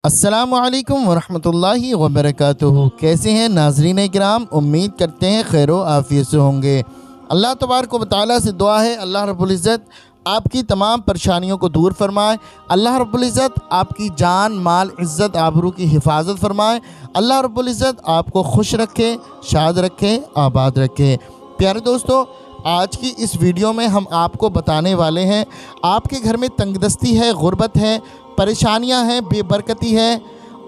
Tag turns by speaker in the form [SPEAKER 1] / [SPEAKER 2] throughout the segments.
[SPEAKER 1] अस्सलामुअलैकुम वरहमतुल्लाहि वबरकातुहू। कैसे हैं नाज़रीन किराम, उम्मीद करते हैं खैर आफ़ियत से होंगे। अल्लाह तबारक व तआला से दुआ है अल्लाह रब्बुल इज़्ज़त आपकी तमाम परेशानियों को दूर फरमाए। अल्लाह रब्बुल इज़्ज़त आपकी जान माल इज़्ज़त आबरू की हिफाजत फरमाए। अल्लाह रब्बुल इज़्ज़त आपको खुश रखे, शाद रखे, आबाद रखे। प्यारे दोस्तों, आज की इस वीडियो में हम आपको बताने वाले हैं, आपके घर में तंगदस्ती है, गुर्बत है, परेशानियां हैं, बेबरकती है,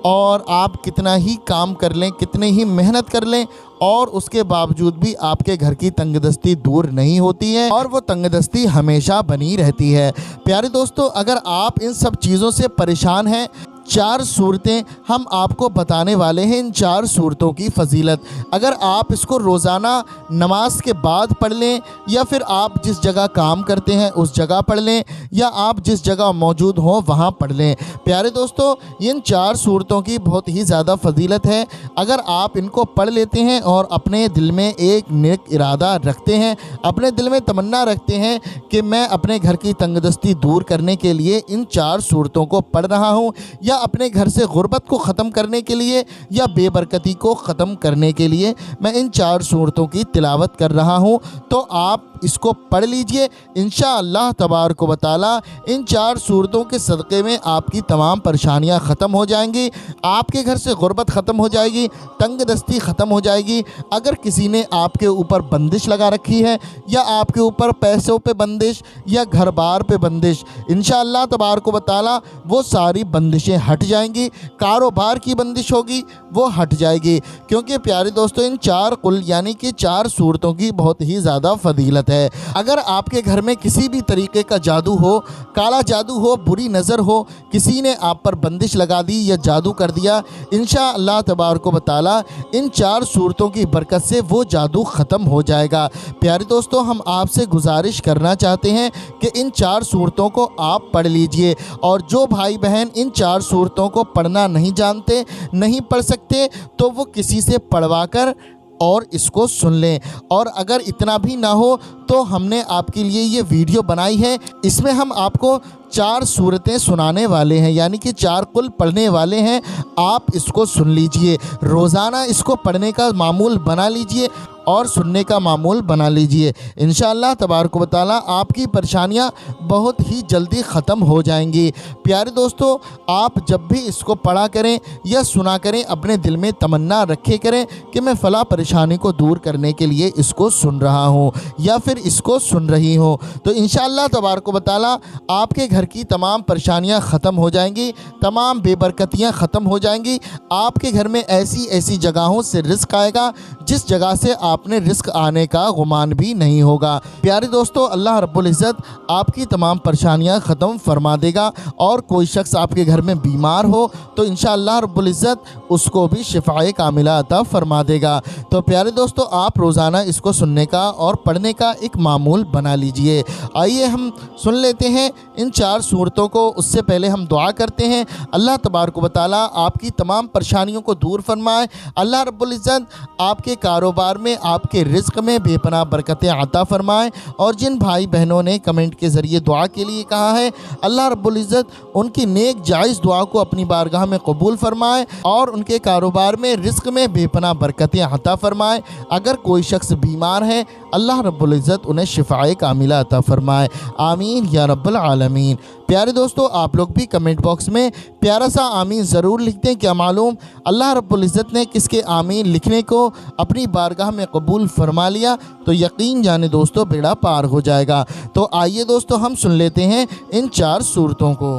[SPEAKER 1] और आप कितना ही काम कर लें, कितने ही मेहनत कर लें और उसके बावजूद भी आपके घर की तंगदस्ती दूर नहीं होती है और वो तंगदस्ती हमेशा बनी रहती है। प्यारे दोस्तों, अगर आप इन सब चीज़ों से परेशान हैं, 4 सूरतें हम आपको बताने वाले हैं। इन 4 सूरतों की फजीलत अगर आप इसको रोज़ाना नमाज के बाद पढ़ लें, या फिर आप जिस जगह काम करते हैं उस जगह पढ़ लें, या आप जिस जगह मौजूद हों वहाँ पढ़ लें। प्यारे दोस्तों, इन 4 सूरतों की बहुत ही ज़्यादा फजीलत है। अगर आप इनको पढ़ लेते हैं और अपने दिल में एक नेक इरादा रखते हैं, अपने दिल में तमन्ना रखते हैं कि मैं अपने घर की तंगदस्ती दूर करने के लिए इन 4 सूरतों को पढ़ रहा हूँ, या अपने घर से गुर्बत को ख़त्म करने के लिए या बेबरकती को ख़त्म करने के लिए मैं इन 4 सूरतों की तिलावत कर रहा हूँ, तो आप इसको पढ़ लीजिए। इंशाअल्लाह तबारक व तआला इन 4 सूरतों के सदक़े में आपकी तमाम परेशानियाँ ख़त्म हो जाएंगी, आपके घर से गुर्बत ख़त्म हो जाएगी, तंगदस्ती ख़त्म हो जाएगी। अगर किसी ने आपके ऊपर बंदिश लगा रखी है, या आपके ऊपर पैसों पे बंदिश या घर बार पे बंदिश, इंशाअल्लाह तबारक व तआला वो सारी बंदिशें हट जाएंगी। कारोबार की बंदिश होगी वो हट जाएगी, क्योंकि प्यारे दोस्तों, इन 4 कुल यानी कि 4 सूरतों की बहुत ही ज़्यादा फजीलत है। अगर आपके घर में किसी भी तरीके का जादू हो, काला जादू हो, बुरी नज़र हो, किसी ने आप पर बंदिश लगा दी या जादू कर दिया, इंशाअल्लाह तबारक व तआला इन 4 सूरतों की बरकत से वो जादू ख़त्म हो जाएगा। प्यारे दोस्तों, हम आपसे गुजारिश करना चाहते हैं कि इन 4 सूरतों को आप पढ़ लीजिए, और जो भाई बहन इन 4 सूरतों को पढ़ना नहीं जानते, नहीं पढ़ सकते, तो वो किसी से पढ़वा कर और इसको सुन लें। और अगर इतना भी ना हो तो हमने आपके लिए ये वीडियो बनाई है, इसमें हम आपको 4 सूरतें सुनाने वाले हैं, यानी कि 4 कुल पढ़ने वाले हैं। आप इसको सुन लीजिए, रोज़ाना इसको पढ़ने का मामूल बना लीजिए और सुनने का मामूल बना लीजिए। इंशाअल्लाह तबारक व तआला आपकी परेशानियाँ बहुत ही जल्दी ख़त्म हो जाएंगी। प्यारे दोस्तों, आप जब भी इसको पढ़ा करें या सुना करें, अपने दिल में तमन्ना रखे करें कि मैं फ़ला परेशानी को दूर करने के लिए इसको सुन रहा हूँ या फिर इसको सुन रही हूँ, तो इंशाअल्लाह तबारक व तआला आपके घर की तमाम परेशानियाँ ख़त्म हो जाएंगी, तमाम बेबरकतियाँ ख़त्म हो जाएंगी। आपके घर में ऐसी ऐसी जगहों से रिज़्क़ आएगा जिस जगह से आपने रिस्क आने का गुमान भी नहीं होगा। प्यारे दोस्तों, अल्लाह रब्बुल इज़्ज़त आपकी तमाम परेशानियां ख़त्म फरमा देगा। और कोई शख्स आपके घर में बीमार हो तो इंशाअल्लाह रब्बुल इज़्ज़त उसको भी शिफ़ाए कामिला अता फरमा देगा। तो प्यारे दोस्तों, आप रोज़ाना इसको सुनने का और पढ़ने का एक मामूल बना लीजिए। आइए हम सुन लेते हैं इन 4 सूरतों को। उससे पहले हम दुआ करते हैं, अल्लाह तबारक व तआला आपकी तमाम परेशानियों को दूर फरमाए। अल्लाह रब्बुल इज़्ज़त आपके कारोबार में, आपके रिज़्क़ में बेपनाह बरकतें अता फरमाए। और जिन भाई बहनों ने कमेंट के ज़रिए दुआ के लिए कहा है, अल्लाह रब्बुल इज़्ज़त उनकी नेक जायज़ दुआ को अपनी बारगाह में कबूल फरमाए और उनके कारोबार में, रिज़्क़ में बेपनाह बरकतें अता फरमाए। अगर कोई शख्स बीमार है, अल्लाह रब्बुल इज़्ज़त उन्हें शिफ़ाए कामिला अता फरमाए। आमीन या रब्बल आलमीन। प्यारे दोस्तों, आप लोग भी कमेंट बॉक्स में प्यारा सा आमीन ज़रूर लिखते हैं। क्या मालूम अल्लाह रब्बुल इज़्ज़त ने किसके आमीन लिखने को अपनी बारगाह में कबूल फरमा लिया, तो यकीन जाने दोस्तों बेड़ा पार हो जाएगा। तो आइए दोस्तों, हम सुन लेते हैं इन 4 सूरतों को।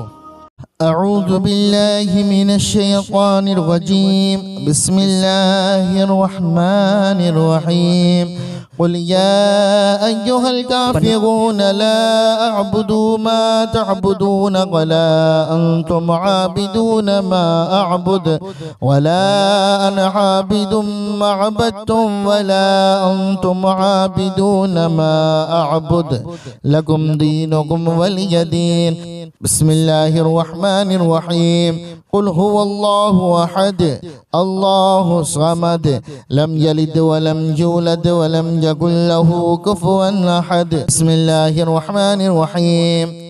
[SPEAKER 1] अऊज़ु बिल्लाहि मिनश शैतानिर रजीम, बिस्मिल्लाहिर रहमानिर रहीम। क़ुल या अय्युहल काफ़िरून ला अअबुदु मा तअबुदून वला अंतुम आबिदून मा अअबुद वला अना आबिदुम मा अबदतुम वला अंतुम आबिदून मा अअबुद लकुम दीनुकुम वलिय दीन। बिस्मिल्लाहिर रहमानिर रहीम। क़ुल हुवल्लाहु अहद अल्लाहु समद लम यलिद वलम यूलद वलम यकुल लहू कुफुवन अहद। बिस्मिल्लाहिर रहमानिर रहीम।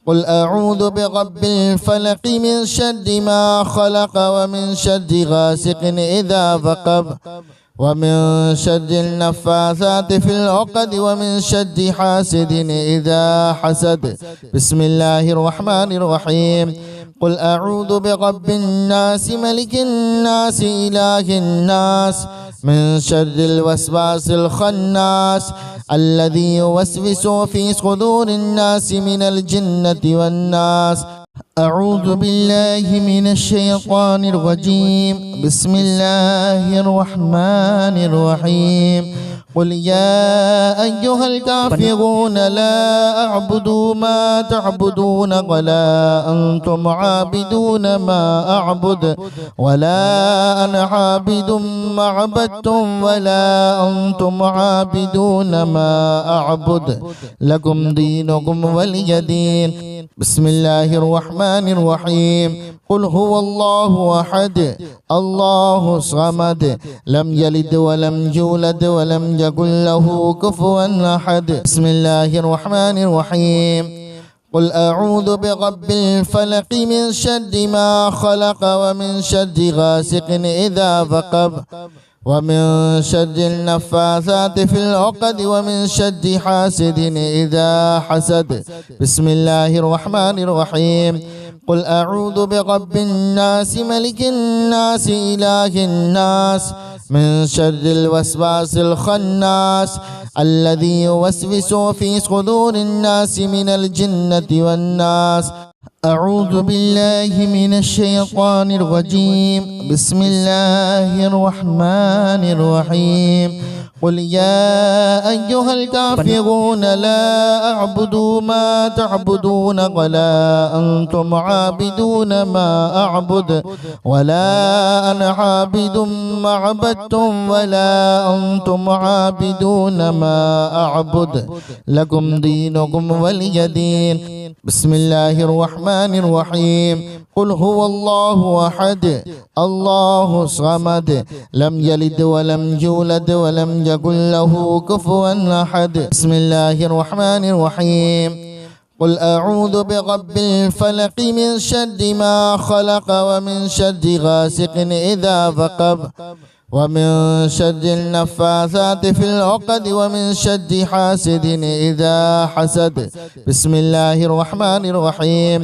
[SPEAKER 1] قل أعوذ برب الفلق من شر ما خلق ومن شر غاسق إذا وقب ومن شر النفاثات في العقد ومن شر حاسد إذا حسد. بسم الله الرحمن الرحيم. قل أعوذ برب الناس ملك الناس إله الناس من شر الوسواس الخناس الذي يوسوس في صدور الناس من الجنة والناس. أعوذ بالله من الشيطان الرجيم. بسم الله الرحمن الرحيم. قل يا أيها الكافرون لا أعبد ما تعبدون ولا أنتم عابدون ما أعبد ولا أنا عابد ما عبدتم ولا أنتم عابدون ما أعبد لكم دينكم ولي دين. بسم الله الرحمن الرحيم. قل هو الله أحد الله الصمد لم يلد ولم يولد ولم يكن له كفوا أحد. بسم الله الرحمن الرحيم. قل أعوذ برب الفلق من شر ما خلق ومن شر غاسق إذا وقب ومن شر النفاثات في العقد ومن شر حاسد إذا حسد. بسم الله الرحمن الرحيم. قل أعوذ برب الناس ملك الناس إله الناس من شر الوسواس الخناس الذي يوسوس في صدور الناس من الجنة والناس. أعوذ بالله من الشيطان الرجيم. بسم الله الرحمن الرحيم. قل يا أيها الكافرون لا أعبد ما تعبدون ولا أنتم عابدون ما أعبد ولا أنا عابد ما عبدتم ولا أنتم عابدون ما أعبد لكم دينكم ولي دين. بسم الله الرحمن الرحيم. قل هو الله أحد الله الصمد لم يلد ولم يولد ولم يكن له كفوا أحد. بسم الله الرحمن الرحيم. قل أعوذ برب الفلق من شر ما خلق ومن شر غاسق إذا وقب ومن شر النفاثات في العقد ومن شر حاسد إذا حسد. بسم الله الرحمن الرحيم.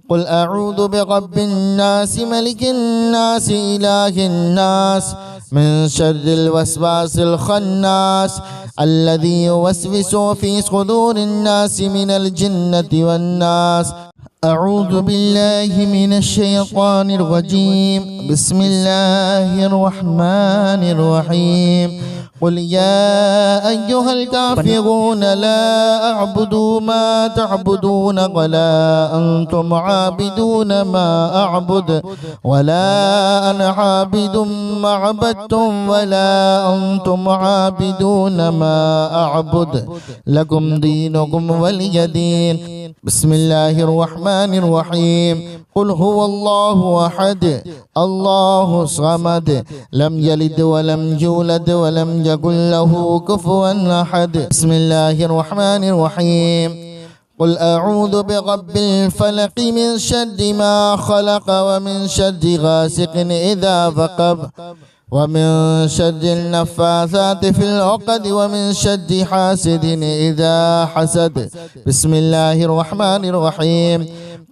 [SPEAKER 1] قل أعوذ برب الناس ملك الناس إله الناس من شر الوسواس الخناس الذي يوسوس في صدور الناس من الجنة والناس. أعوذ بالله من الشيطان الرجيم. بسم الله الرحمن الرحيم. قل يا أيها الكافرون لا أعبد ما تعبدون ولا أنتم عابدون ما أعبد ولا أنا عابد ما عبدتم ولا أنتم عابدون ما أعبد لكم دينكم ولي دين. بسم الله الرحمن الرحيم. قل هو الله أحد الله الصمد لم يلد ولم يولد ولم يكن له كفوا أحد. بسم الله الرحمن الرحيم. قل أعوذ برب الفلق من شر ما خلق ومن شر غاسق إذا وقب ومن شر النفاثات في العقد ومن شر حاسد إذا حسد. بسم الله الرحمن الرحيم.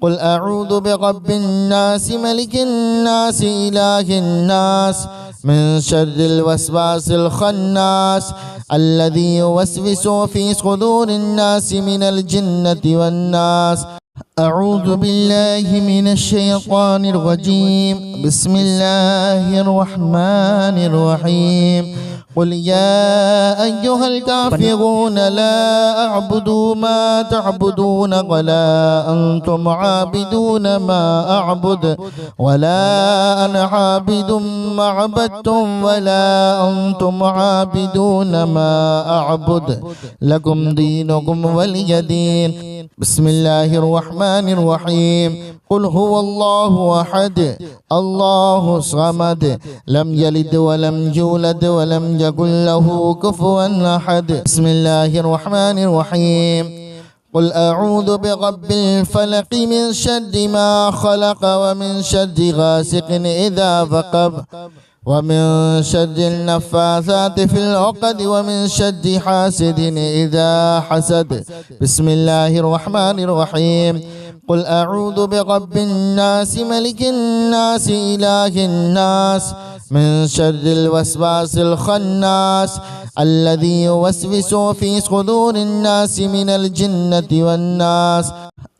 [SPEAKER 1] قل أعوذ برب الناس ملك الناس إله الناس من شر الوسواس الخناس الذي يوسوس في صدور الناس من الجنة والناس. أعوذ بالله من الشيطان الرجيم. بسم الله الرحمن الرحيم. قل يا أيها الكافرون لا أعبد ما تعبدون ولا أنتم عابدون ما أعبد ولا أنا عابد ما عبدتم ولا أنتم عابدون ما أعبد لكم دينكم ولي دين. بسم الله الرحمن الرحيم. قل هو الله أحد الله الصمد لم يلد ولم يولد ولم يكن له كفوا أحد. بسم الله الرحمن الرحيم. قل أعوذ برب الفلق من شر ما خلق ومن شر غاسق إذا وقب ومن شر النفاثات في العقد ومن شر حاسد إذا حسد. بسم الله الرحمن الرحيم. قل أعوذ برب الناس ملك الناس إله الناس من شر الوسواس الخناس الذي يوسوس في صدور الناس من الجنة والناس.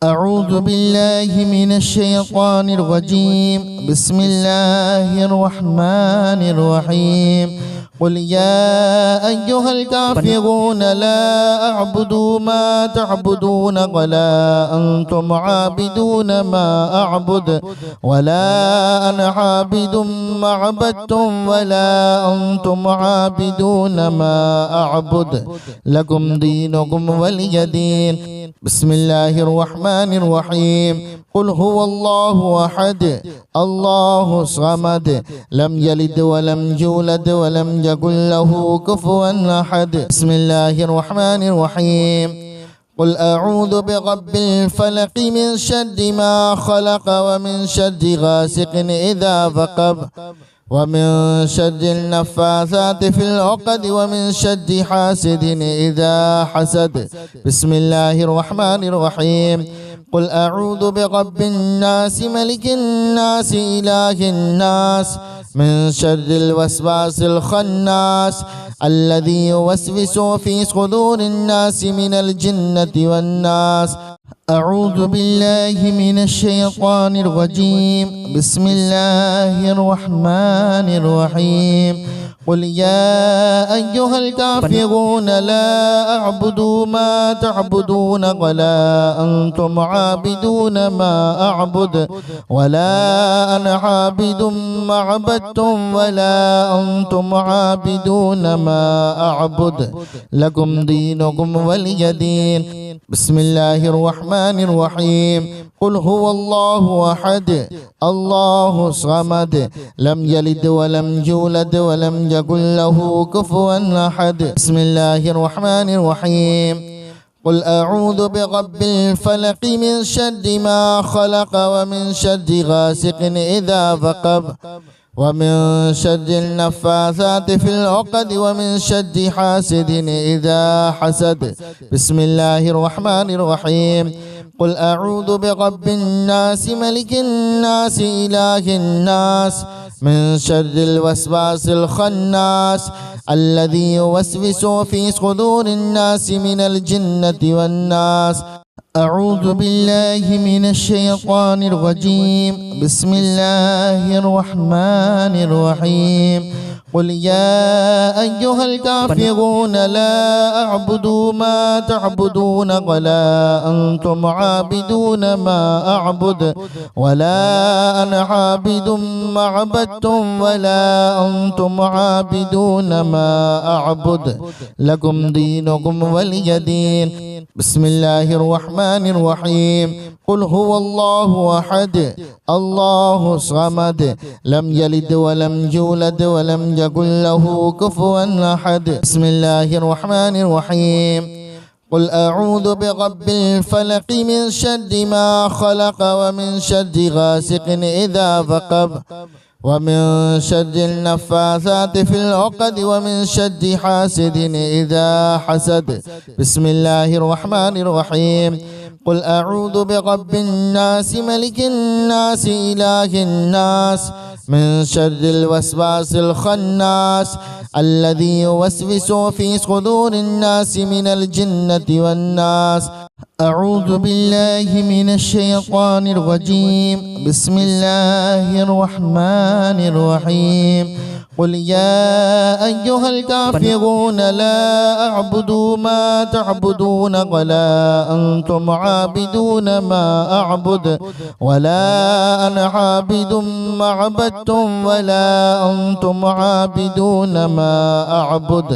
[SPEAKER 1] أعوذ بالله من الشيطان الرجيم. بسم الله الرحمن الرحيم. قل يا أيها الكافرون لا أعبد ما تعبدون ولا أنتم عابدون ما أعبد ولا أنا عابد ما عبدتم ولا أنتم عابدون ما أعبد لكم دينكم ولي دين. بسم الله الرحمن الرحيم. قل هو الله أحد الله الصمد لم يلد ولم يولد ولم يكن له كفوا أحد. بسم الله الرحمن الرحيم. قل أعوذ برب الفلق من شر ما خلق ومن شر غاسق إذا وقب ومن شر النفاثات في العقد ومن شر حاسد إذا حسد. بسم الله الرحمن الرحيم. قل أعوذ برب الناس ملك الناس إله الناس من شر الوسواس الخناس الذي يوسوس في صدور الناس من الجنة والناس. أعوذ بالله من الشيطان الرجيم. بسم الله الرحمن الرحيم. قل يا أيها الكافرون لا أعبد ما تعبدون ولا أنتم عابدون ما أعبد ولا أنا عابد ما عبدتم ولا أنتم عابدون ما أعبد لكم دينكم ولي دين. بسم الله الرحمن الرحيم. قل هو الله أحد الله الصمد لم يلد ولم يولد ولم يكن له كفوا أحد. بسم الله الرحمن الرحيم. قل أعوذ برب الفلق من شر ما خلق ومن شر غاسق إذا وقب ومن شر النفاثات في العقد ومن شر حاسد إذا حسد. بسم الله الرحمن الرحيم. قل أعوذ برب الناس ملك الناس إله الناس من شر الوسواس الخناس الذي يوسوس في صدور الناس من الجنة والناس. أعوذ بالله من الشيطان الرجيم. بسم الله الرحمن الرحيم. قل يا أيها الكافرون لا أعبد ما تعبدون ولا أنتم عابدون ما أعبد ولا أنا عابد ما عبدتم ولا أنتم عابدون ما أعبد لكم دينكم ولي دين. بسم الله الرحمن الرحيم. قل هو الله أحد الله الصمد لم يلد ولم يولد ولم يكن له كفوا أحد. بسم الله الرحمن الرحيم. قل أعوذ برب الفلق من شر ما خلق ومن شر غاسق إذا وقب ومن شر النفاثات في العقد ومن شر حاسد إذا حسد. بسم الله الرحمن الرحيم. قل أعوذ برب الناس ملك الناس إله الناس من شر الوسواس الخناس الذي يوسوس في صدور الناس من الجنة والناس. أعوذ بالله من الشيطان الرجيم. بسم الله الرحمن الرحيم. قل يا أيها الكافرون لا أعبد ما تعبدون ولا أنتم عابدون ما أعبد ولا أنا عابد ما عبدتم ولا أنتم عابدون ما أعبد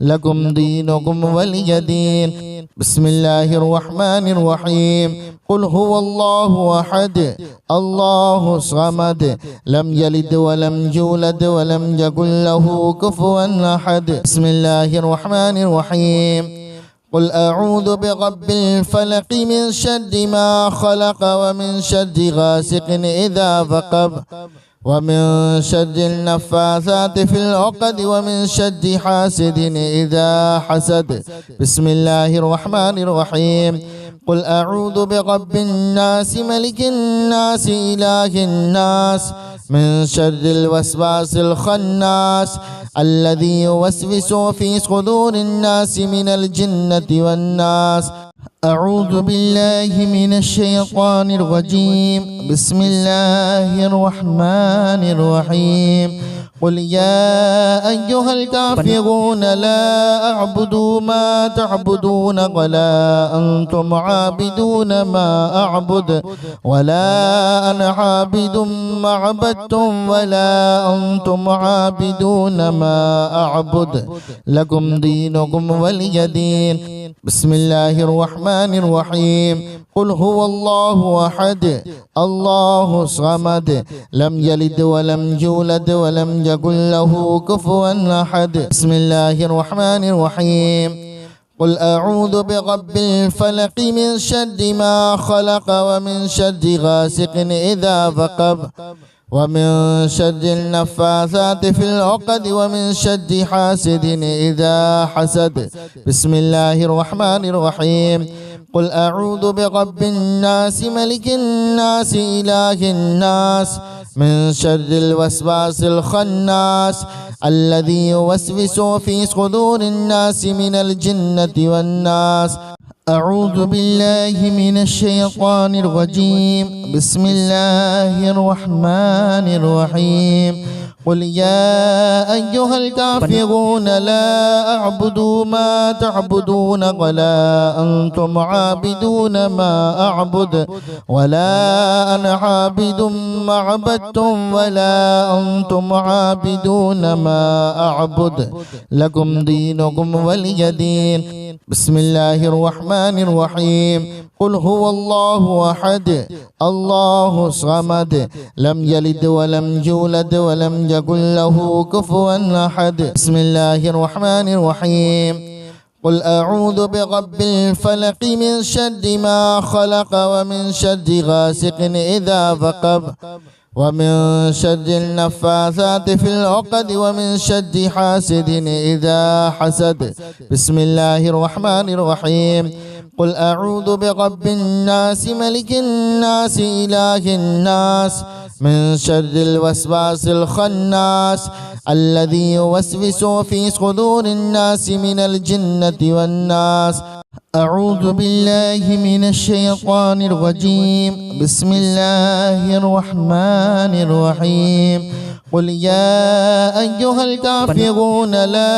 [SPEAKER 1] لكم دينكم ولي دين. بسم الله الرحمن الرحيم. قل هو الله أحد الله الصمد لم يلد ولم يولد ولم يكن له كفوا أحد. بسم الله الرحمن الرحيم. قل أعوذ برب الفلق من شر ما خلق ومن شر غاسق إذا وقب ومن شر النفاثات في العقد ومن شر حاسد إذا حسد. بسم الله الرحمن الرحيم. قل أعوذ برب الناس ملك الناس إله الناس من شر الوسواس الخناس الذي يوسوس في صدور الناس من الجنة والناس. أعوذ بالله من الشيطان الرجيم. بسم الله الرحمن الرحيم. قل يا أيها الكافرون لا أعبد ما تعبدون ولا أنتم عابدون ما أعبد ولا أنا عابد ما عبدتم ولا أنتم عابدون ما أعبد لكم دينكم ولي دين. بسم الله الرحمن الرحيم. قل هو الله أحد الله الصمد لم يلد ولم يولد ولم يكن له كفوا أحد. بسم الله الرحمن الرحيم. قل أعوذ برب الفلق من شر ما خلق ومن شر غاسق إذا وقب ومن شر النفاثات في العقد ومن شر حاسد إذا حسد. بسم الله الرحمن الرحيم. قل أعوذ برب الناس ملك الناس إله الناس من شر الوسواس الخناس الذي يوسوس في صدور الناس من الجنة والناس. أعوذ بالله من الشيطان الرجيم. بسم الله الرحمن الرحيم. قل يا أيها الكافرون لا أعبد ما تعبدون ولا أنتم عابدون ما أعبد ولا أنا عابد ما عبدتم ولا أنتم عابدون ما أعبد لكم دينكم ولي دين. بسم الله الرحمن الرحيم. قل هو الله أحد الله الصمد لم يلد ولم يولد ولم يكن له كفوا أحد. بسم الله الرحمن الرحيم. قل أعوذ برب الفلق من شر ما خلق ومن شر غاسق إذا وقب ومن شر النفاثات في العقد ومن شر حاسد إذا حسد. بسم الله الرحمن الرحيم. قل أعوذ برب الناس ملك الناس إله الناس من شر الوسواس الخناس الذي يوسوس في صدور الناس من الجنة والناس. أعوذ بالله من الشيطان الرجيم. بسم الله الرحمن الرحيم. قل يا أيها الكافرون لا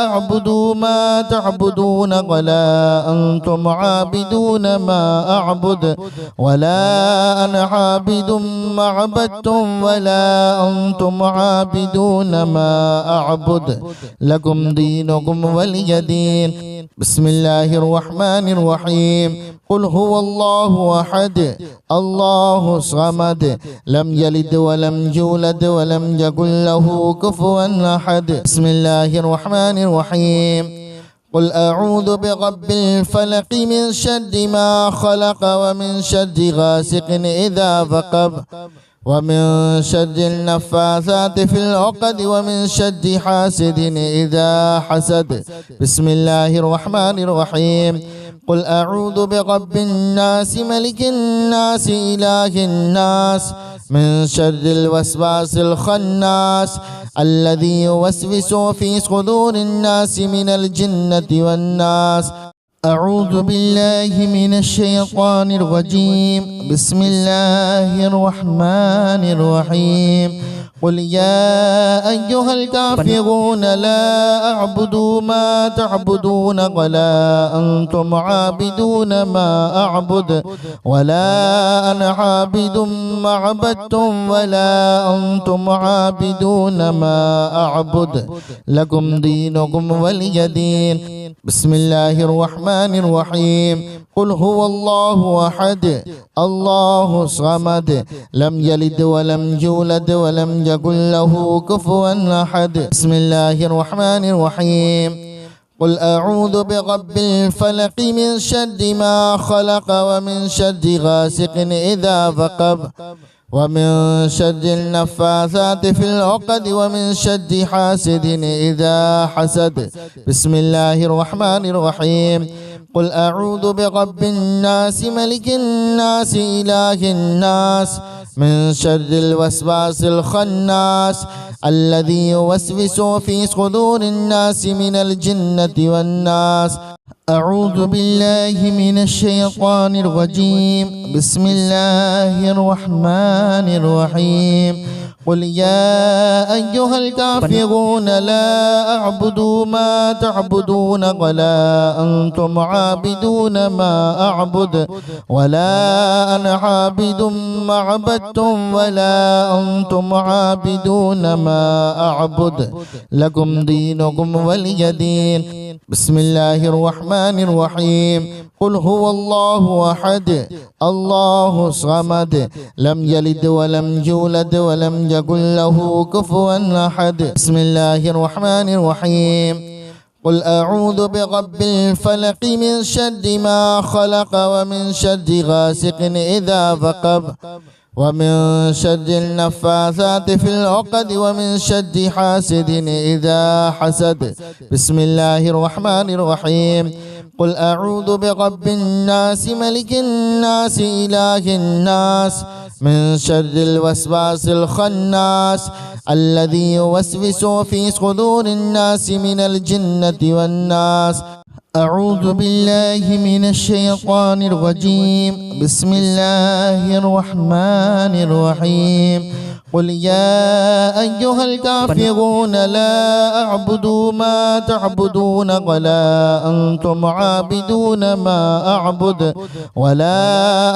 [SPEAKER 1] أعبد ما تعبدون ولا أنتم عابدون ما أعبد ولا أنا عابد ما عبدتم ولا أنتم عابدون ما أعبد لكم دينكم ولي دين. بسم الله الرحمن الرحيم. قل هو الله أحد الله الصمد لم يلد ولم يولد ولم يكن له كفوا أحد. بسم الله الرحمن الرحيم. قل أعوذ برب الفلق من شر ما خلق ومن شر غاسق إذا وقب ومن شر النفاثات في العقد ومن شر حاسد إذا حسد. بسم الله الرحمن الرحيم. قل أعوذ برب الناس ملك الناس إله الناس من شر الوسواس الخناس الذي يوسوس في صدور الناس من الجنة والناس. أعوذ بالله من الشيطان الرجيم. بسم الله الرحمن الرحيم. قل يا أيها الكافرون لا أعبد ما تعبدون ولا أنتم عابدون ما أعبد ولا أنا عابد ما عبدتم ولا أنتم عابدون ما أعبد لكم دينكم ولي دين. بسم الله الرحمن الرحيم. قل هو الله أحد الله الصمد لم يلد ولم يولد ولم يكن له كفوا أحد. بسم الله الرحمن الرحيم. قل أعوذ برب الفلق من شر ما خلق ومن شر غاسق إذا وقب ومن شر النفاثات في العقد ومن شر حاسد إذا حسد. بسم الله الرحمن الرحيم. قل أعوذ برب الناس ملك الناس إله الناس من شر الوسواس الخناس الذي يوسوس في صدور الناس من الجنة والناس. أعوذ بالله من الشيطان الرجيم. بسم الله الرحمن الرحيم. قل يا أيها الكافرون لا أعبد ما تعبدون ولا أنتم عابدون ما أعبد ولا أنا عابد ما عبدتم ولا أنتم عابدون ما أعبد لكم دينكم ولي دين. بسم الله الرحمن الرحيم. قل هو الله أحد الله الصمد لم يلد ولم يولد ولم يكن له كفوا أحد. بسم الله الرحمن الرحيم. قل أعوذ برب الفلق من شر ما خلق ومن شر غاسق إذا وقب ومن شر النفاثات في العقد ومن شر حاسد إذا حسد. بسم الله الرحمن الرحيم. قل أعوذ برب الناس ملك الناس إله الناس من شر الوسواس الخناس الذي يوسوس في صدور الناس من الجنة والناس. أعوذ بالله من الشيطان الرجيم. بسم الله الرحمن الرحيم. قل يا أيها الكافرون لا أعبد ما تعبدون ولا أنتم عابدون ما أعبد ولا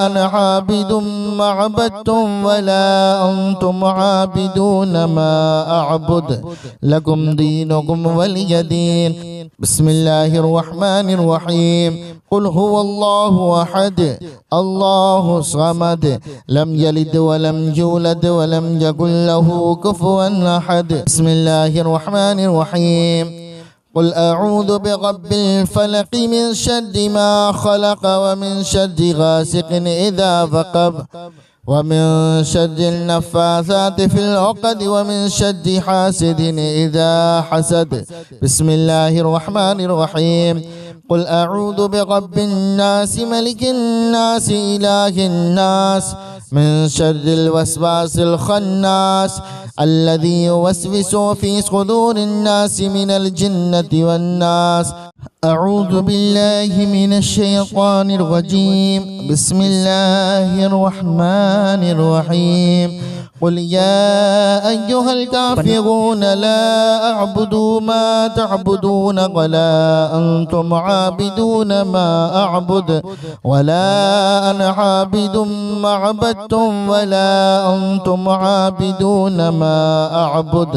[SPEAKER 1] أنا عابد ما عبدتم ولا أنتم عابدون ما أعبد لكم دينكم ولي دين. بسم الله الرحمن الرحيم. قل هو الله أحد الله الصمد لم يلد ولم يولد ولم يكن له كفوا أحد. بسم الله الرحمن الرحيم. قل أعوذ برب الفلق من شر ما خلق ومن شر غاسق إذا وقب ومن شر النفاثات في العقد ومن شر حاسد إذا حسد. بسم الله الرحمن الرحيم. قل أعوذ برب الناس ملك الناس إله الناس من شر الوسواس الخناس الذي يوسوس في صدور الناس من الجنة والناس. أعوذ بالله من الشيطان الرجيم. بسم الله الرحمن الرحيم. قل يا أيها الكافرون لا أعبد ما تعبدون ولا أنتم عابدون ما أعبد ولا أنا عابد ما عبدتم ولا أنتم عابدون ما أعبد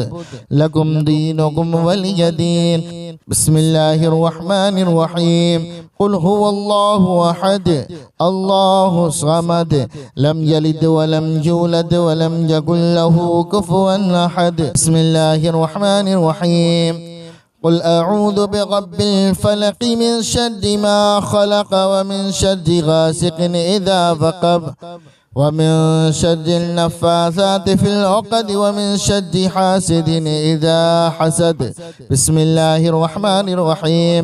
[SPEAKER 1] لكم دينكم ولي دين. بسم الله الرحمن الرحيم. قل هو الله أحد الله الصمد لم يلد ولم يولد ولم يكن له كفوا أحد. بسم الله الرحمن الرحيم. قل أعوذ برب الفلق من شر ما خلق ومن شر غاسق إذا وقب ومن شر النفاثات في العقد ومن شر حاسد إذا حسد. بسم الله الرحمن الرحيم.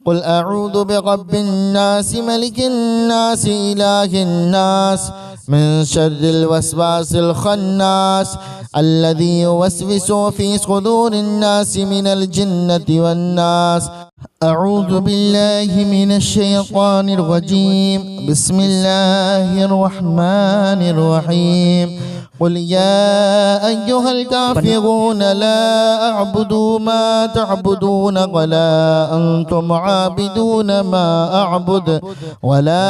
[SPEAKER 1] قل أعوذ برب الناس ملك الناس إله الناس من شر الوسواس الخناس الذي يوسوس في صدور الناس من الجنة والناس. أعوذ بالله من الشيطان الرجيم. بسم الله الرحمن الرحيم. قل يا أيها الكافرون لا أعبد ما تعبدون ولا أنتم عابدون ما أعبد ولا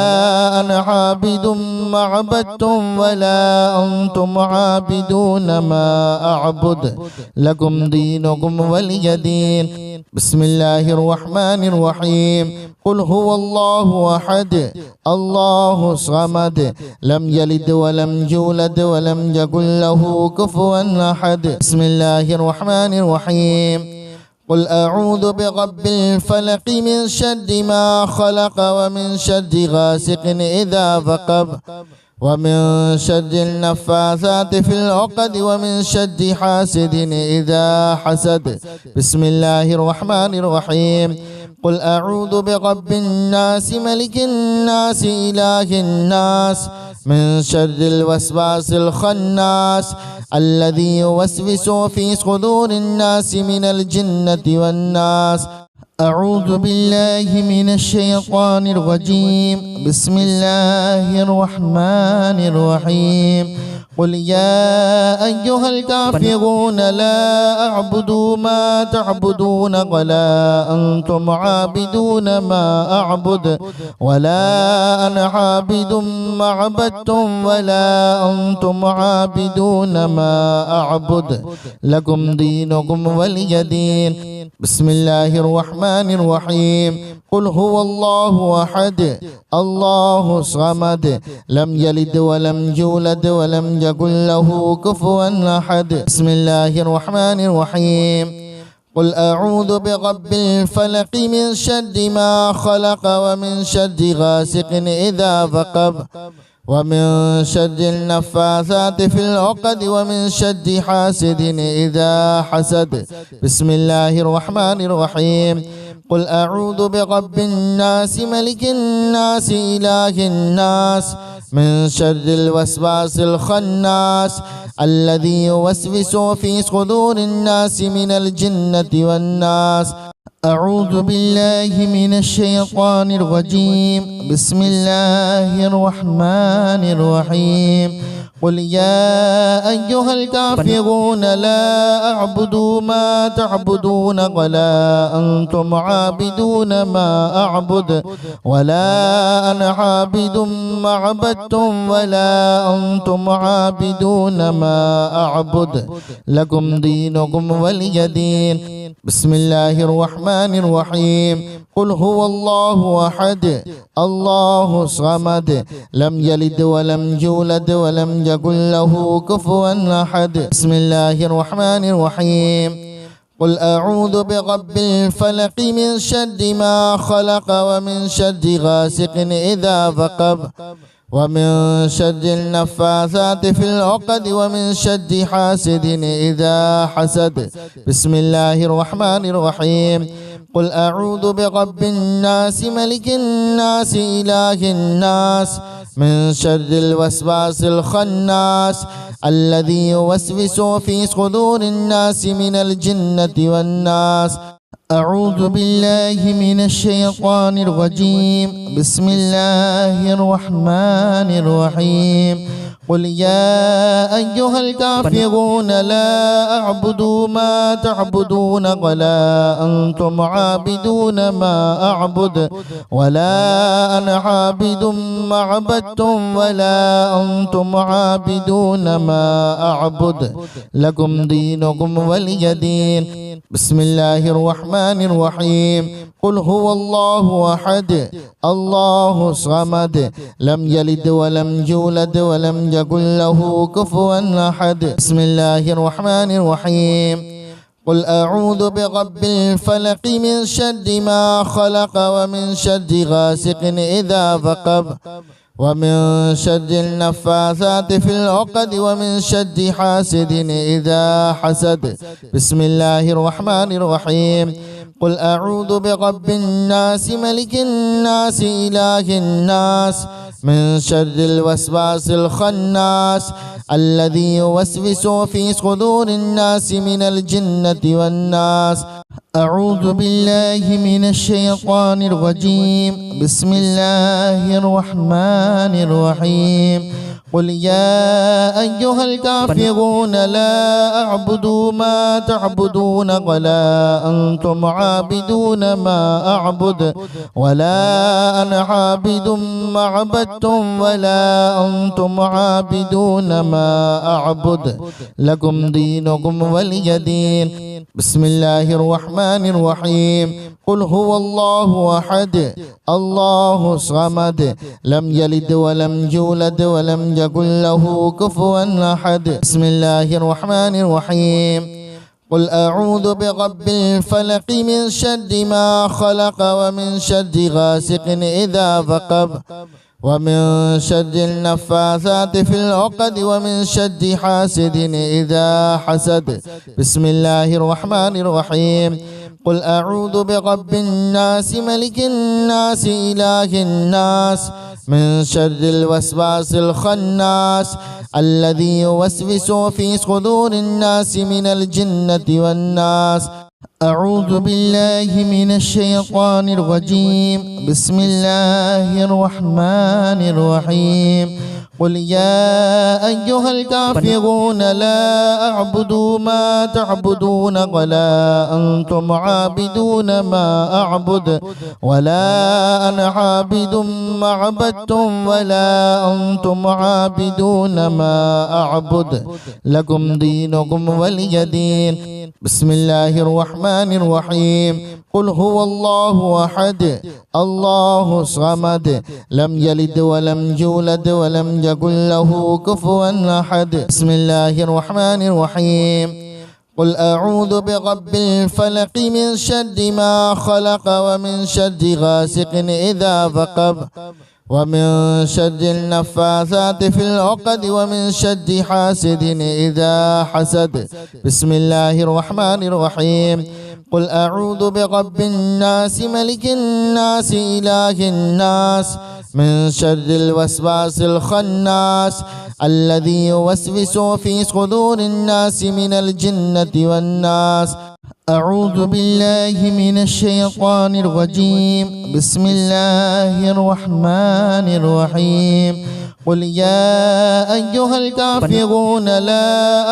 [SPEAKER 1] أنا عابد ما عبدتم ولا أنتم عابدون ما أعبد لكم دينكم ولي دين. بسم الله الرحمن الرحيم. قل هو الله أحد الله الصمد لم يلد ولم يولد ولم يكن له كفوا أحد. بسم الله الرحمن الرحيم. قل أعوذ برب الفلق من شر ما خلق ومن شر غاسق إذا وقب ومن شر النفاثات في العقد ومن شر حاسد إذا حسد. بسم الله الرحمن الرحيم. قل أعوذ برب الناس ملك الناس إله الناس من شر الوسواس الخناس الذي يوسوس في صدور الناس من الجنة والناس. أعوذ بالله من الشيطان الرجيم. بسم الله الرحمن الرحيم. قل يا أيها الكافرون لا أعبد ما تعبدون ولا أنتم عابدون ما أعبد ولا أنا عابد ما عبدتم ولا أنتم عابدون ما أعبد لكم دينكم ولي دين. بسم الله الرحمن الرحيم. قل هو الله أحد الله الصمد لم يلد ولم يولد ولم يكن له كفوا أحد. بسم الله الرحمن الرحيم. قل أعوذ برب الفلق من شر ما خلق ومن شر غاسق إذا وقب ومن شر النفاثات في العقد ومن شر حاسد إذا حسد. بسم الله الرحمن الرحيم. قل أعوذ برب الناس ملك الناس إله الناس من شر الوسواس الخناس الذي يوسوس في صدور الناس من الجنة والناس. أعوذ بالله من الشيطان الرجيم. بسم الله الرحمن الرحيم. قل يا أيها الكافرون لا أعبد ما تعبدون ولا أنتم عابدون ما أعبد ولا أنا عابد ما عبدتم ولا أنتم عابدون ما أعبد لكم دينكم ولي دين. بسم الله الرحمن الرحيم. قل هو الله أحد الله الصمد لم يلد ولم يولد ولم يكن له كفوا أحد. بسم الله الرحمن الرحيم. قل أعوذ برب الفلق من شر ما خلق ومن شر غاسق إذا وقب ومن شر النفاثات في العقد ومن شر حاسد إذا حسد. بسم الله الرحمن الرحيم. قل أعوذ برب الناس ملك الناس إله الناس من شر الوسواس الخناس الذي يوسوس في صدور الناس من الجنة والناس. أعوذ بالله من الشيطان الرجيم. بسم الله الرحمن الرحيم. قل يا أيها الكافرون لا أعبد ما تعبدون ولا أنتم عابدون ما أعبد ولا أنا عابد ما عبدتم ولا أنتم عابدون ما أعبد لكم دينكم ولي دين. بسم الله الرحمن الرحيم. قل هو الله أحد الله الصمد لم يلد ولم يولد ولم يكن له كفوا أحد. بسم الله الرحمن الرحيم. قل أعوذ برب الفلق من شر ما خلق ومن شر غاسق إذا وقب ومن شر النفاثات في العقد ومن شر حاسد إذا حسد. بسم الله الرحمن الرحيم. قل أعوذ برب الناس ملك الناس إله الناس من شر الوسواس الخناس الذي يوسوس في صدور الناس من الجنة والناس. أعوذ بالله من الشيطان الرجيم. بسم الله الرحمن الرحيم. قل يا أيها الكافرون لا أعبد ما تعبدون ولا أنتم عابدون ما أعبد ولا أنا عابد ما عبدتم ولا أنتم عابدون ما أعبد لكم دينكم ولي دين. بسم الله الرحمن الرحيم. قل هو الله أحد الله الصمد لم يلد ولم يولد ولم يكن له كفوا أحد. بسم الله الرحمن الرحيم. قل أعوذ برب الفلق من شر ما خلق ومن شر غاسق إذا وقب ومن شر النفاثات في العقد ومن شر حاسد إذا حسد. بسم الله الرحمن الرحيم. قل أعوذ برب الناس ملك الناس إله الناس من شر الوسواس الخناس الذي يوسوس في صدور الناس من الجنة والناس. أعوذ بالله من الشيطان الرجيم. بسم الله الرحمن الرحيم. قل يا أيها الكافرون لا أعبد ما تعبدون ولا أنتم عابدون ما أعبد ولا أنا عابد ما عبدتم ولا أنتم عابدون ما أعبد لكم دينكم ولي دين. بسم الله الرحمن الرحيم. قل هو الله أحد الله الصمد لم يلد ولم يولد ولم يكن له كفوا أحد. بسم الله الرحمن الرحيم. قل أعوذ برب الفلق من شر ما خلق ومن شر غاسق إذا وقب ومن شر النفاثات في العقد ومن شر حاسد إذا حسد. بسم الله الرحمن الرحيم. قل أعوذ برب الناس ملك الناس إله الناس من شر الوسواس الخناس الذي يوسوس في صدور الناس من الجنة والناس. أعوذ بالله من الشيطان الرجيم. بسم الله الرحمن الرحيم. قل يا أيها الكافرون لا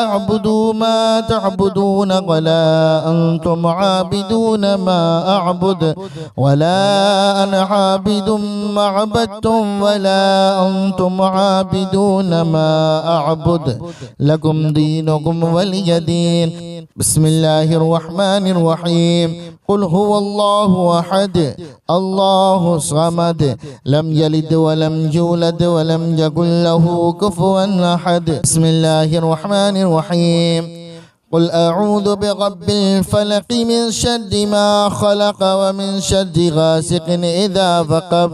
[SPEAKER 1] أعبد ما تعبدون ولا أنتم عابدون ما أعبد ولا أنا عابد ما عبدتم ولا أنتم عابدون ما أعبد لكم دينكم ولي دين. بسم الله الرحمن الرحيم. قل هو الله أحد الله الصمد لم يلد ولم يولد ولم يكن له كفوا أحد. بسم الله الرحمن الرحيم. قل أعوذ برب الفلق من شر ما خلق ومن شر غاسق إذا وقب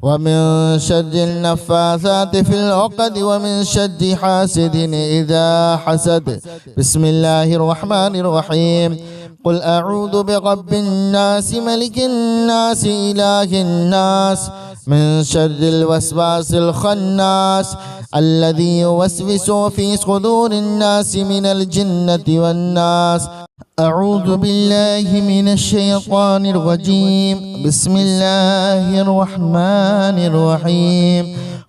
[SPEAKER 1] ومن شر النفاثات في العقد ومن شر حاسد إذا حسد. بسم الله الرحمن الرحيم. قل أعوذ برب الناس ملك الناس إله الناس من شر الوسواس الخناس الذي يوسوس في صدور الناس من الجنة والناس. أعوذ بالله من الشيطان الرجيم. بسم الله الرحمن الرحيم.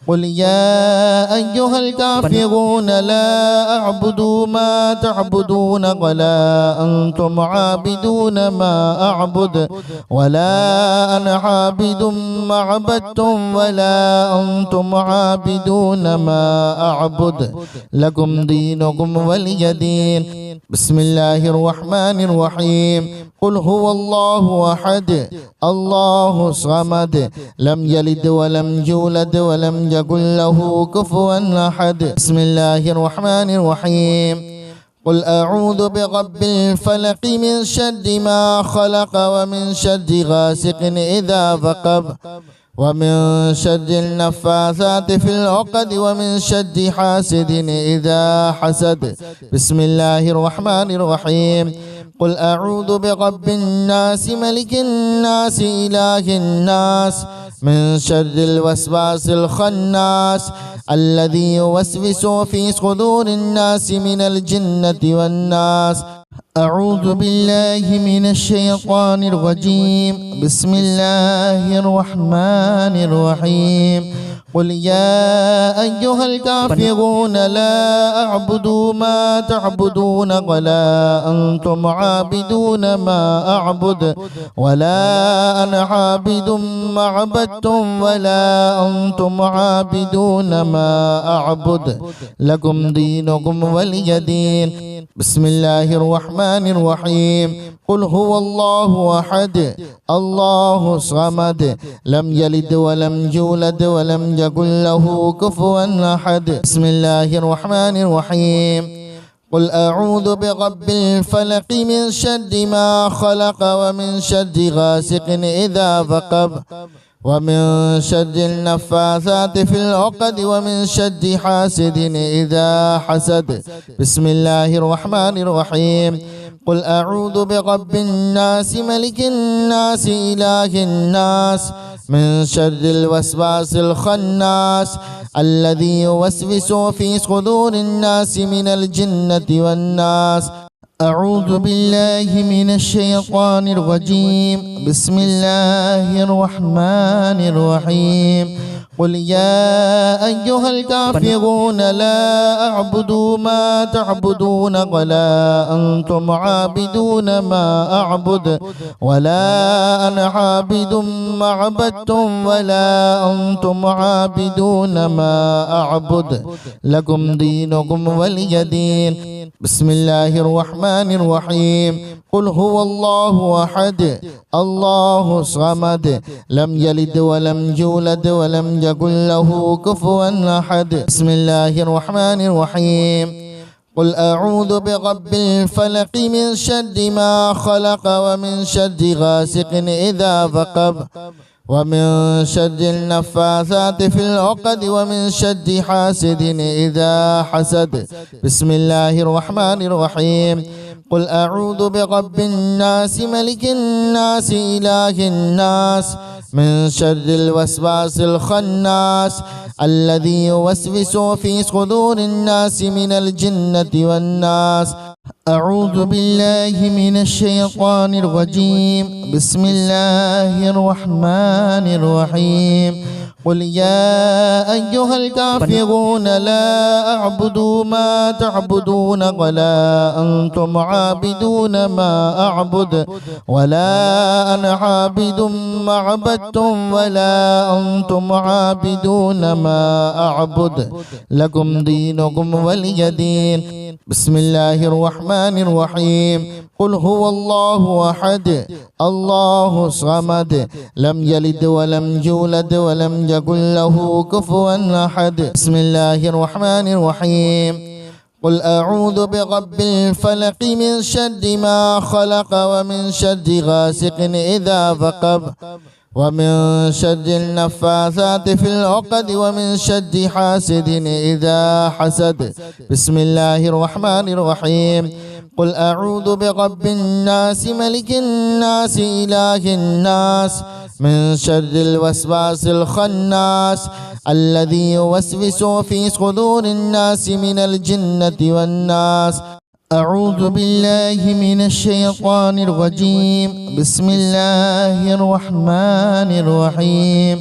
[SPEAKER 1] قل يا أيها الكافرون لا أعبد ما تعبدون ولا أنتم عابدون ما أعبد ولا أنا عابد ما عبدتم ولا أنتم عابدون ما أعبد لكم دينكم ولي دين. بسم الله الرحمن الرحيم. قل هو الله أحد الله الصمد لم يلد ولم يولد ولم يكن له كفوا أحد. بسم الله الرحمن الرحيم. قل أعوذ برب الفلق من شر ما خلق ومن شر غاسق إذا وقب ومن شر النفاثات في العقد ومن شر حاسد إذا حسد. بسم الله الرحمن الرحيم. قل أعوذ برب الناس ملك الناس إله الناس من شر الوسواس الخناس الذي يوسوس في صدور الناس من الجنة والناس. أعوذ بالله من الشيطان الرجيم. بسم الله الرحمن الرحيم. قل يا أيها الكافرون لا أعبد ما تعبدون ولا أنتم عابدون ما أعبد ولا أنا عابد ما عبدتم ولا أنتم عابدون ما أعبد لكم دينكم ولي دين. بسم الله الرحمن الرحيم. قل هو الله أحد الله الصمد لم يلد ولم يولد ولم يكن له كفوا أحد. بسم الله الرحمن الرحيم. قل أعوذ برب الفلق من شر ما خلق ومن شر غاسق إذا وقب ومن شر النفاثات في العقد ومن شر حاسد إذا حسد. بسم الله الرحمن الرحيم. قل أعوذ برب الناس ملك الناس إله الناس من شر الوسواس الخناس الذي يوسوس في صدور الناس من الجنة والناس. أعوذ بالله من الشيطان الرجيم. بسم الله الرحمن الرحيم. قل يا أيها الكافرون لا أعبد ما تعبدون ولا أنتم عابدون ما أعبد ولا أنا عابد ما عبدتم ولا أنتم عابدون ما أعبد لكم دينكم ولي دين. بسم الله الرحمن الرحيم. قل هو الله أحد الله الصمد لم يلد ولم يولد ولم يكن له كفوا أحد. بسم الله الرحمن الرحيم. قل أعوذ برب الفلق من شر ما خلق ومن شر غاسق إذا وقب ومن شر النفاثات في العقد ومن شر حاسد إذا حسد. بسم الله الرحمن الرحيم. قل أعوذ برب الناس ملك الناس إله الناس من شر الوسواس الخناس الذي يوسوس في صدور الناس من الجنة والناس. أعوذ بالله من الشيطان الرجيم. بسم الله الرحمن الرحيم. قل يا أيها الكافرون لا أعبد ما تعبدون ولا أنتم عابدون ما أعبد ولا أنا عابد ما عبدتم ولا أنتم عابدون ما أعبد لكم دينكم ولي دين. بسم الله الرحمن الرحيم. قل هو الله أحد الله الصمد لم يلد ولم يولد ولم يكن له كفوا أحد. بسم الله الرحمن الرحيم. قل أعوذ برب الفلق من شر ما خلق ومن شر غاسق إذا وقب ومن شر النفاثات في العقد ومن شر حاسد إذا حسد. بسم الله الرحمن الرحيم. قل أعوذ برب الناس ملك الناس إله الناس من شر الوسواس الخناس الذي يوسوس في صدور الناس من الجنة والناس. أعوذ بالله من الشيطان الرجيم. بسم الله الرحمن الرحيم.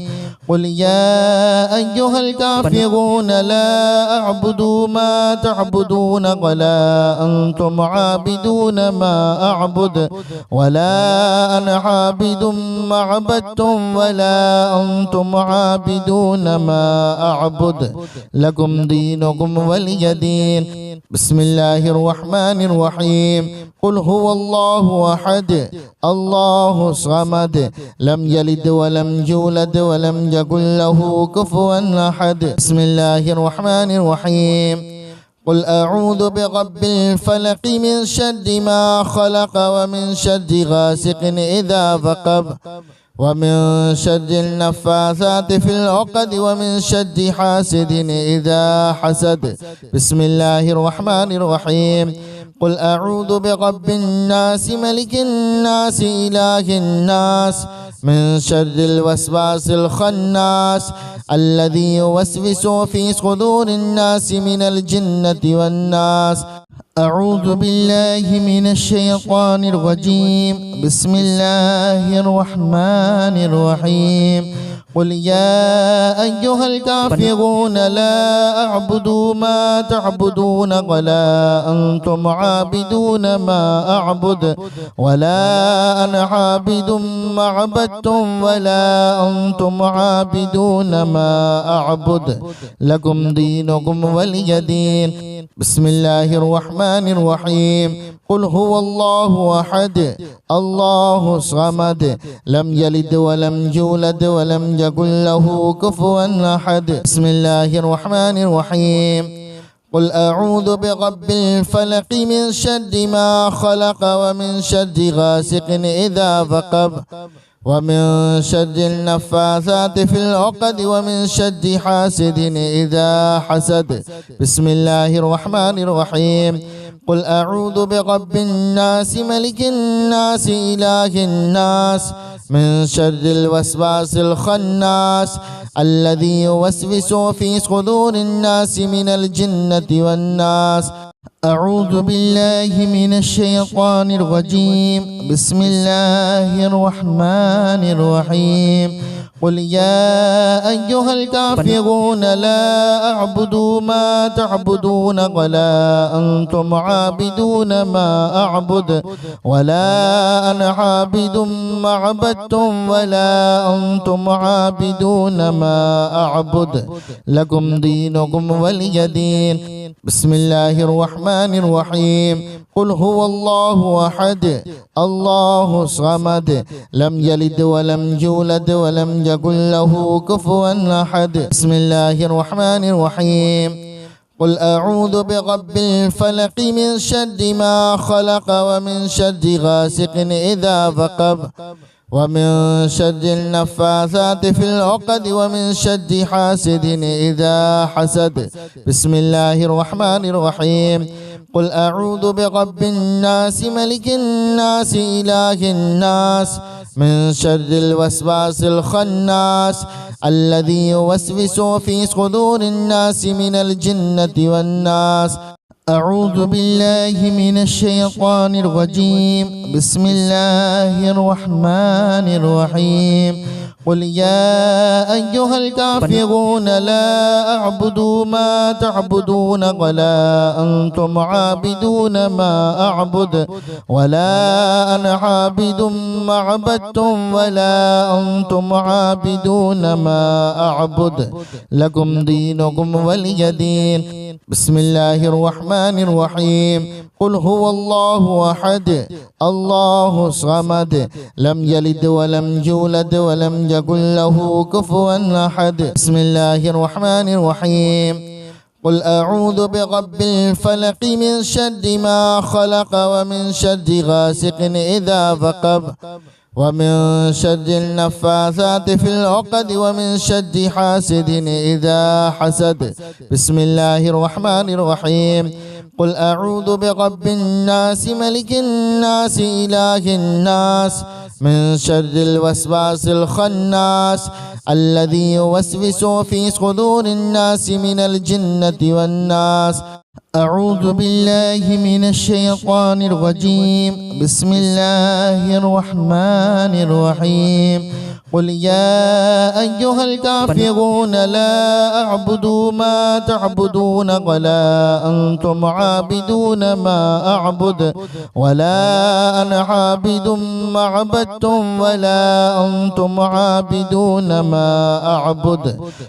[SPEAKER 1] قل يا أيها الكافرون لا أعبد ما تعبدون ولا أنتم عابدون ما أعبد ولا أنا عابد ما عبدتم ولا أنتم عابدون ما أعبد لكم دينكم ولي دين. بسم الله الرحمن الرحيم. قل هو الله أحد الله الصمد لم يلد ولم يولد ولم يكن له كفوا أحد. بسم الله الرحمن الرحيم. قل أعوذ برب الفلق من شر ما خلق ومن شر غاسق إذا وقب ومن شر النفاثات في العقد ومن شر حاسد إذا حسد. بسم الله الرحمن الرحيم. قل أعوذ برب الناس ملك الناس إله الناس من شر الوسواس الخناس الذي يوسوس في صدور الناس من الجنة والناس. أعوذ بالله من الشيطان الرجيم. بسم الله الرحمن الرحيم. قل يا أيها الكافرون لا أعبد ما تعبدون ولا أنتم عابدون ما أعبد ولا أنا عابد ما عبدتم ولا أنتم عابدون ما أعبد لكم دينكم ولي دين. بسم الله الرحمن الرحيم. قل هو الله أحد الله الصمد لم يلد ولم يولد ولم يكن له كفوا أحد. بسم الله الرحمن الرحيم. قل أعوذ برب الفلق من شر ما خلق ومن شر غاسق إذا وقب ومن شر النفاثات في العقد ومن شر حاسد إذا حسد. بسم الله الرحمن الرحيم. قل أعوذ برب الناس ملك الناس إله الناس من شر الوسواس الخناس الذي يوسوس في صدور الناس من الجنة والناس. أعوذ بالله من الشيطان الرجيم. بسم الله الرحمن الرحيم. قل يا أيها الكافرون لا أعبد ما تعبدون ولا أنتم عابدون ما أعبد ولا أنا عابد ما عبدتم ولا أنتم عابدون ما أعبد لكم دينكم ولي دين. بسم الله الرحمن الرحيم. قل هو الله أحد الله الصمد لم يلد ولم يولد ولم يكن له كفوا أحد. بسم الله الرحمن الرحيم. قل أعوذ برب الفلق من شر ما خلق ومن شر غاسق إذا وقب ومن شر النفاثات في العقد ومن شر حاسد إذا حسد. بسم الله الرحمن الرحيم. قل أعوذ برب الناس ملك الناس إله الناس من شر الوسواس الخناس الذي يوسوس في صدور الناس من الجنة والناس. أعوذ بالله من الشيطان الرجيم. بسم الله الرحمن الرحيم. قل يا أيها الكافرون لا أعبد ما تعبدون ولا أنتم عابدون ما أعبد ولا أنا عابد ما عبدتم ولا أنتم عابدون ما أعبد لكم دينكم ولي دين. بسم الله الرحمن الرحيم. قل هو الله أحد الله الصمد لم يلد ولم يولد ولم يكن له كفوا أحد. بسم الله الرحمن الرحيم. قل أعوذ برب الفلق من شر ما خلق ومن شر غاسق إذا وقب ومن شر النفاثات في العقد ومن شر حاسد إذا حسد. بسم الله الرحمن الرحيم. قل أعوذ برب الناس ملك الناس إله الناس من شر الوسواس الخناس الذي يوسوس في صدور الناس من الجنة والناس. أعوذ بالله من الشيطان الرجيم. بسم الله الرحمن الرحيم. قل يا أيها الكافرون لا أعبد ما تعبدون ولا أنتم عابدون ما أعبد ولا أنا عابد ما عبدتم ولا أنتم عابدون ما أعبد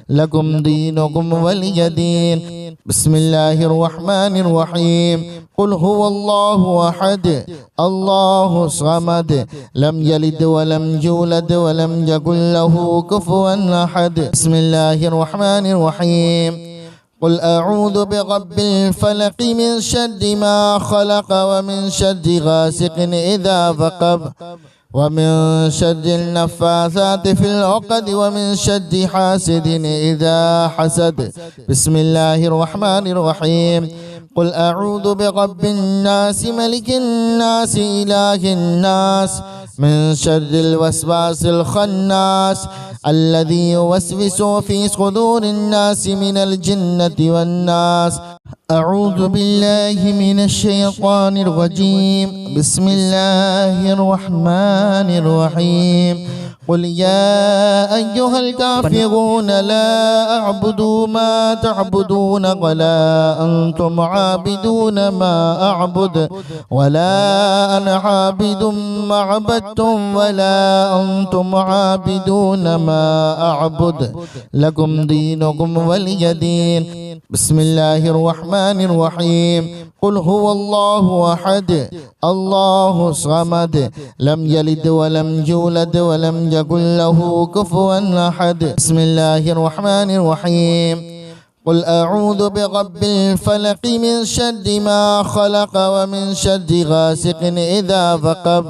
[SPEAKER 1] لكم دينكم ولي دين. بسم الله الرحمن الرحيم. قل هو الله أحد الله الصمد لم يلد ولم يولد ولم يكن له كفوا أحد. بسم الله الرحمن الرحيم. قل أعوذ برب الفلق من شر ما خلق ومن شر غاسق إذا وقب ومن شر النفاثات في العقد ومن شر حاسد إذا حسد. بسم الله الرحمن الرحيم. قل أعوذ برب الناس ملك الناس إله الناس من شر الوسواس الخناس الذي يوسوس في صدور الناس من الجنة والناس. أعوذ بالله من الشيطان الرجيم. بسم الله الرحمن الرحيم. قل يا أيها الكافرون لا أعبد ما تعبدون ولا أنتم عابدون ما أعبد ولا أنا عابد ما عبدتم ولا أنتم عابدون ما أعبد لكم دينكم ولي دين. بسم الله الرحمن الرحيم. قل هو الله أحد الله الصمد لم يلد ولم يولد ولم يكن له كفوا أحد. بسم الله الرحمن الرحيم. قل أعوذ برب الفلق من شر ما خلق ومن شر غاسق إذا وقب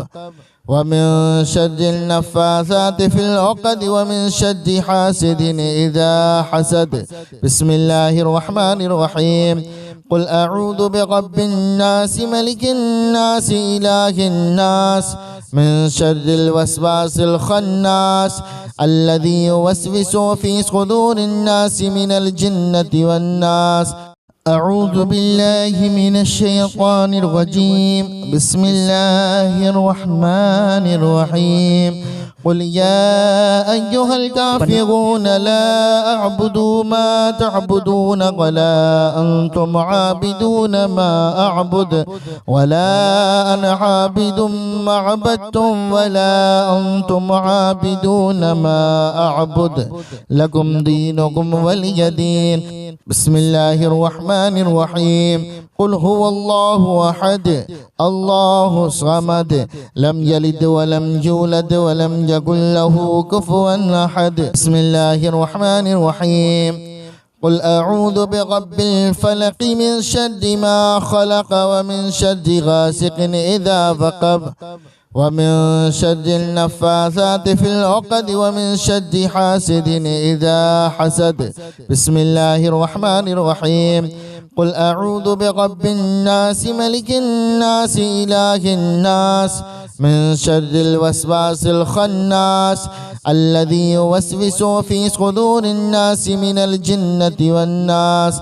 [SPEAKER 1] ومن شر النفاثات في العقد ومن شر حاسد إذا حسد. بسم الله الرحمن الرحيم. قل أعوذ برب الناس ملك الناس إله الناس من شر الوسواس الخناس الذي يوسوس في صدور الناس من الجنة والناس. أعوذ بالله من الشيطان الرجيم. بسم الله الرحمن الرحيم. قل يا أيها الكافرون لا أعبد ما تعبدون ولا أنتم عابدون ما أعبد ولا أنا عابد ما عبدتم ولا أنتم عابدون ما أعبد لكم دينكم ولي دين. بسم الله الرحمن الرحيم. قل هو الله أحد الله الصمد لم يلد ولم يولد ولم يكن له كفوا أحد. بسم الله الرحمن الرحيم. قل أعوذ برب الفلق من شر ما خلق ومن شر غاسق إذا وقب ومن شر النفاثات في العقد ومن شر حاسد إذا حسد. بسم الله الرحمن الرحيم. قل أعوذ برب الناس ملك الناس إله الناس من شر الوسواس الخناس الذي يوسوس في صدور الناس من الجنة والناس.